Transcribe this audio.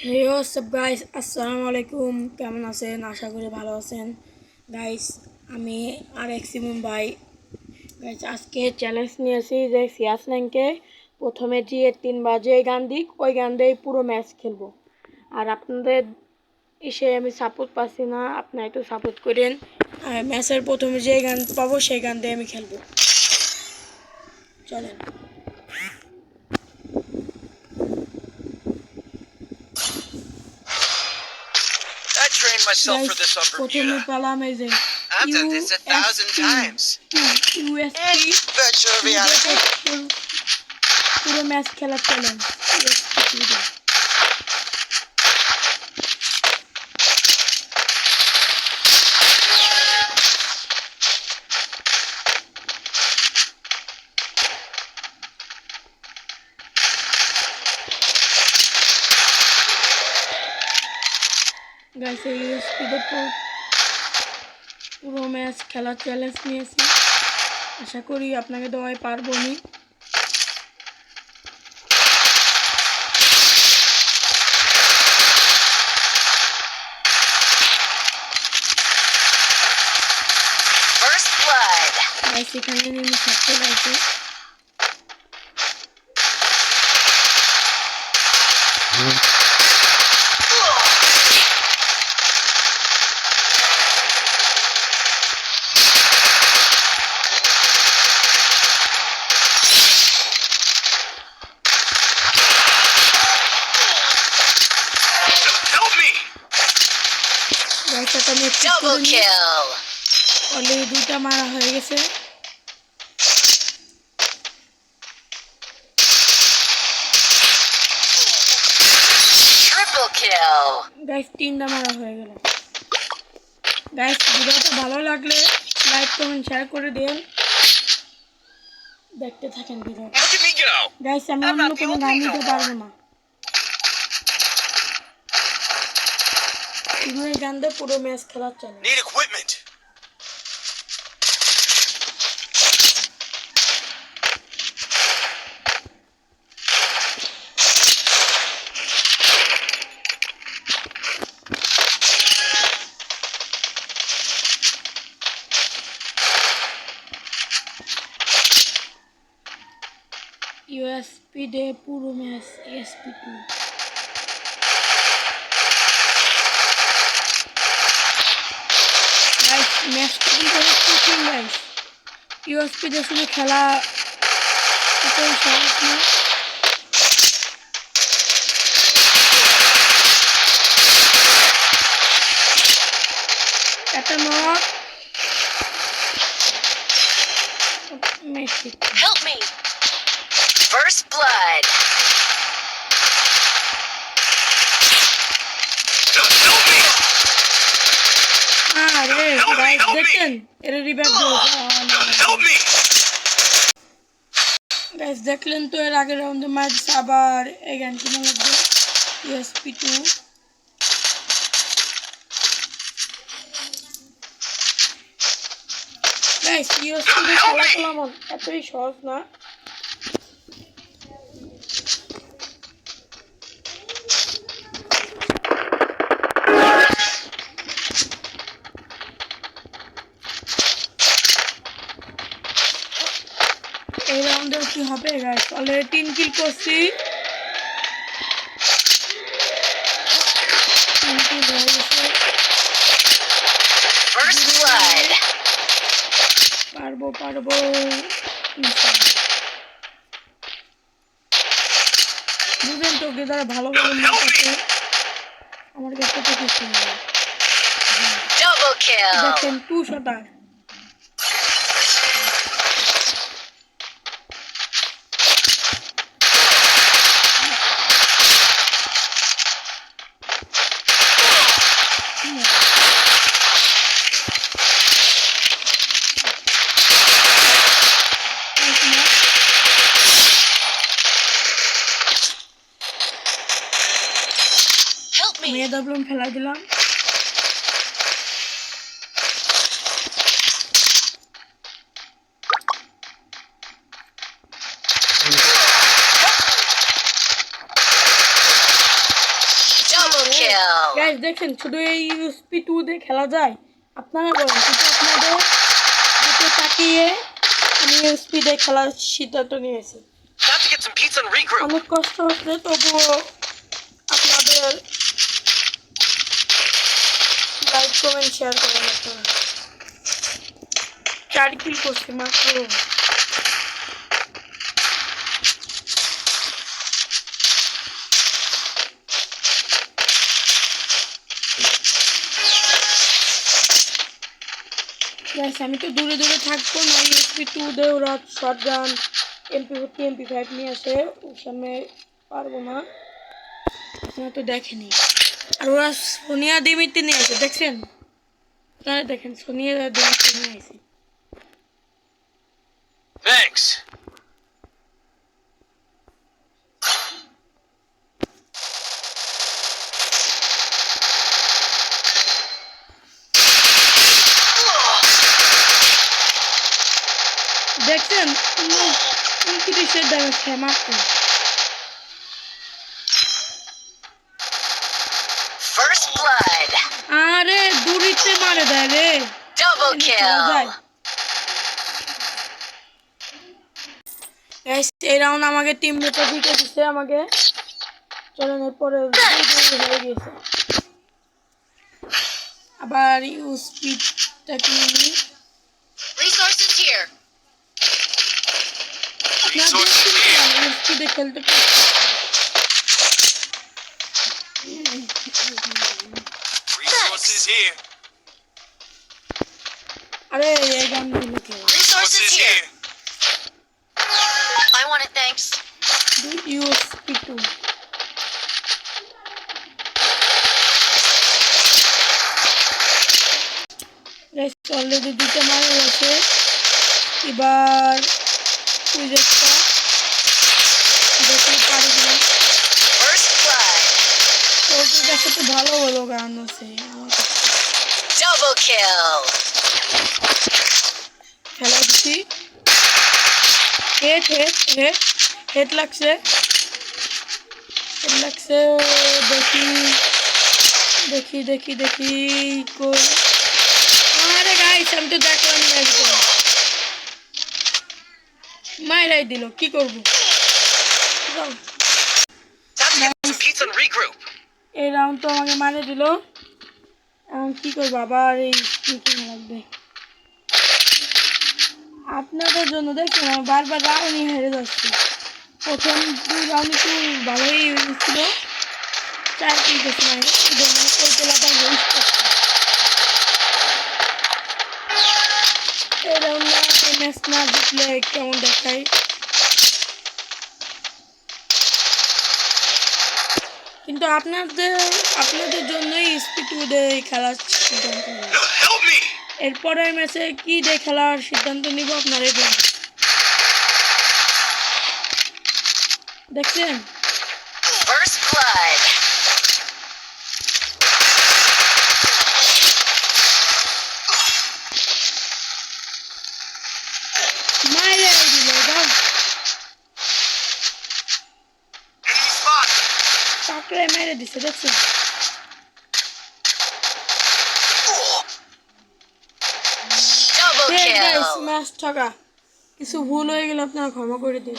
Hey, what's up guys? আসসালামু আলাইকুম। কেমন আছেন? আশা করি ভালো আছেন। গাইস, আমি আর এক্সিমুম ভাই। গাইস, আজকে চ্যালেঞ্জ নিয়েছি যে সিয়াস র্যাঙ্কে প্রথমে যে 3বার যে গান দিক ওই গান দিয়েই পুরো ম্যাচ খেলবো। আর আপনাদের এসে আমি সাপোর্ট পাচ্ছি না, আপনারা একটু সাপোর্ট করেন। আর ম্যাচের প্রথমে যে গান পাবো সেই গান দিয়ে আমি খেলবো। চলেন। I trained myself for this on প্রথমে Bermuda. পেলাম এই যে I've done this 1,000 times. USP Virtual reality. পুরো ম্যাচ খেলার চ্যালেঞ্জ। গাইস, এই ইউএসপিতে পুরো ম্যাচ খেলার চ্যালেঞ্জ নিয়েছি। আশা করি আপনাকে দেওয়াই পারবো আমি। গাইস, এখানে নেমে থাকতে লাগছে। Double kill. অলরেডি দুইটা মারা হয়ে গেছে। Triple kill. গাইস, 3টা মারা হয়ে গেল। গাইস, ভিডিওটা ভালো লাগলে লাইক কমেন্ট শেয়ার করে দিন। দেখতে থাকেন ভিডিওটা। Look at me go. Guys, আমি অন্য কোনো গান দিতে পারবো না। শুধু এই গান দিয়ে পুরো ম্যাচ খেলার চ্যালেঞ্জ। Need equipment. ইউএসপি দিয়ে পুরো ম্যাচ এসপি 2। গাইস, ম্যাচটা কিন্তু অনেক কঠিন গাইস। ইউএসপি দিয়ে শুধু খেলা এতই সহজ না। একটা knock Messi. Help me. First blood. Help me. আরে গাইস, দেখেন এর রিব্যাক দিল। Help me. গাইস, দেখলেন তো এর আগের রাউন্ডে ম্যাচ আবার এই গান কিনে লাগবে ইউএসপি 2। গাইস, ইউএসপি দিয়ে খেলা খেলা এতই সহজ না। এই রাউন্ডেও কি হবে গাইস? অলরেডি 3 কিল করছি। 3 কিল হয়ে গেছে। First blood. পারবো বুঝেন তো, যারা ভালো ভালো ম্যাচ আছে আমার কাছে তো কিছু নেই। Double kill. দেখেন 2 শটার। Help me. মেয়ে ডাবলুম ফেলা দিলাম। kill. গাইস দেখেন শুধু এই ইউএসপি 2 দিয়ে খেলা যায় আপনারা বলেন কিন্তু আপনাদের দিকে তাকিয়ে আমি ইউএসপি দিয়ে খেলার সিদ্ধান্ত নিয়েছি Got to get some pizza and regroup. অনেক কষ্ট হচ্ছে তবুও আপনাদের লাইক কমেন্ট শেয়ার করেন আপনারা 4 কিল করছি মাত্র গাইস আমি তো দূরে দূরে থাকবো না ইউএসপি 2 দিয়ে ওরা শটগান MP40 MP5 নিয়ে আসে ওর সামনে পারবো না আপনারা তো দেখেনি আর ওরা সোনিয়া দিমিতে নিয়ে আসে দেখছেন আপনারা দেখেন সোনিয়া দিমিতে নিয়ে আসে Thanks. দেখছেন 29 ড্যামেজ খায় মাত্র First blood. আরে দূরিতে মারে দেয় রে Double kill. গাইস এই রাউন্ড আমাকে টিম মেটে দিতে দিছে আমাকে চলেন এরপরে হয়ে গেছে আবার ইউএসপিটা কিনি Resources here. ইউএসপিতে খেলতে Resources here. আরে এই গানগুলো খেলে Resources here. I want it, thanks. USP 2 guys already দুটো মারা গেছে এবার উইজেটটা দেখতে পারি কিনা First blood. তোর কাছে তো ভালো ভালো গান আছে আমার কাছে Double kill. খেলা দিচ্ছি হেড লাগছে দেখি দেখি দেখি দেখি কই আরে গাইস আমি তো দেখলাম না একদম মাইরাই দিল কি করব যাও Time to get some pizza and regroup. এই রাউন্ড তো আমাকে মারে দিল এখন কি করবো আবার এই স্পিকিং লাগবে আপনাদের জন্য দেখুন আমি বারবার রাউন্ডই হেরে যাচ্ছি প্রথম 2 রাউন্ড একটু ভালোই ছিল 4 কিল করছি না ওই তেলাটা ওয়েস্ট করছি এই রাউন্ডে এই ম্যাচ না জিতলে কেমন দেখায় কিন্তু আপনাদের জন্যই স্পিড 2 দিয়ে খেলার সিদ্ধান্ত নিলাম Help me. এরপরের ম্যাচে কি দিয়ে খেলার সিদ্ধান্ত নিব আপনারাই বলুন দেখছেন First blood. মাইরে দিল দাও Enemy spot. কাকড়ে মেরে দিছে দেখছেন Double গাইস kill. ম্যাচ ঠকা কিছু ভুল হয়ে গেলে আপনারা ক্ষমা করে দিন